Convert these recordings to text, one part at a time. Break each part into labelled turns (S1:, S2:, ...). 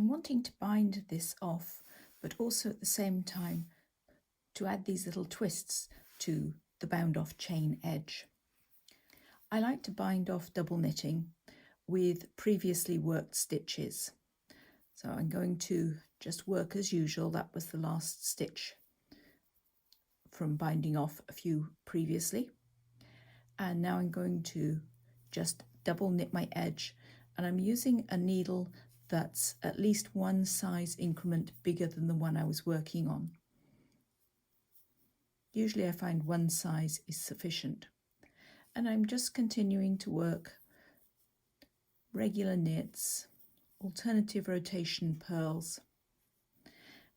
S1: I'm wanting to bind this off, but also at the same time to add these little twists to the bound off chain edge. I like to bind off double knitting with previously worked stitches. So I'm going to just work as usual. That was the last stitch from binding off a few previously. And now I'm going to just double knit my edge, and I'm using a needle that's at least one size increment bigger than the one I was working on. Usually I find one size is sufficient. And I'm just continuing to work regular knits, alternative rotation purls,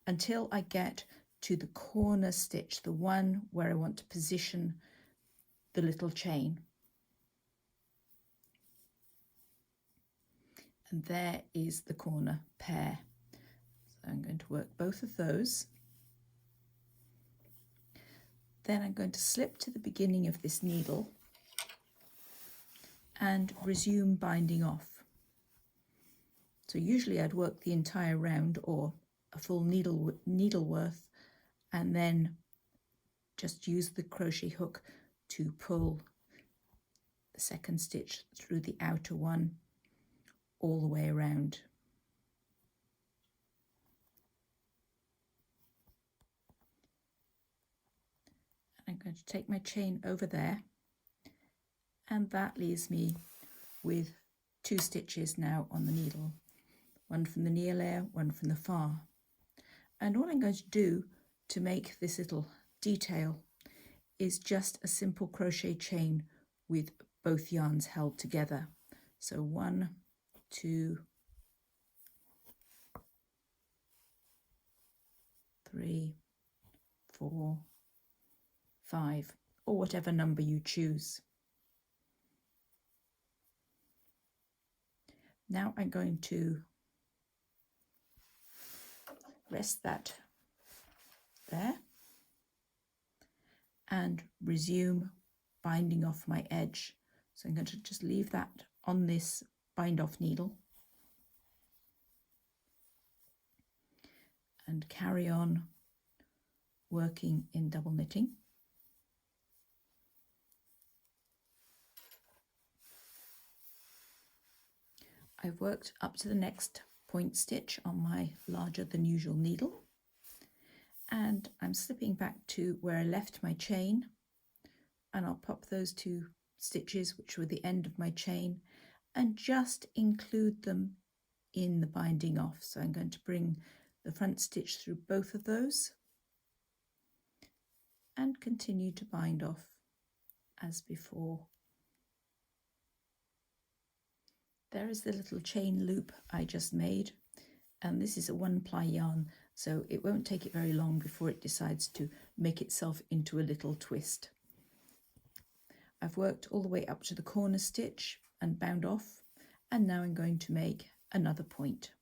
S1: until I get to the corner stitch, the one where I want to position the little chain. And there is the corner pair. So I'm going to work both of those. Then I'm going to slip to the beginning of this needle and resume binding off. So usually I'd work the entire round or a full needle worth, and then just use the crochet hook to pull the second stitch through the outer one all the way around. I'm going to take my chain over there, and that leaves me with 2 stitches now on the needle, one from the near layer, one from the far. And all I'm going to do to make this little detail is just a simple crochet chain with both yarns held together. So 1, 2, 3, 4, 5, or whatever number you choose. Now I'm going to rest that there and resume binding off my edge. So I'm going to just leave that on this bind off needle and carry on working in double knitting. I've worked up to the next point stitch on my larger than usual needle, and I'm slipping back to where I left my chain, and I'll pop those 2 stitches, which were the end of my chain, and just include them in the binding off. So I'm going to bring the front stitch through both of those and continue to bind off as before. There is the little chain loop I just made, and this is a 1-ply yarn, so it won't take it very long before it decides to make itself into a little twist. I've worked all the way up to the corner stitch and bound off, and now I'm going to make another point.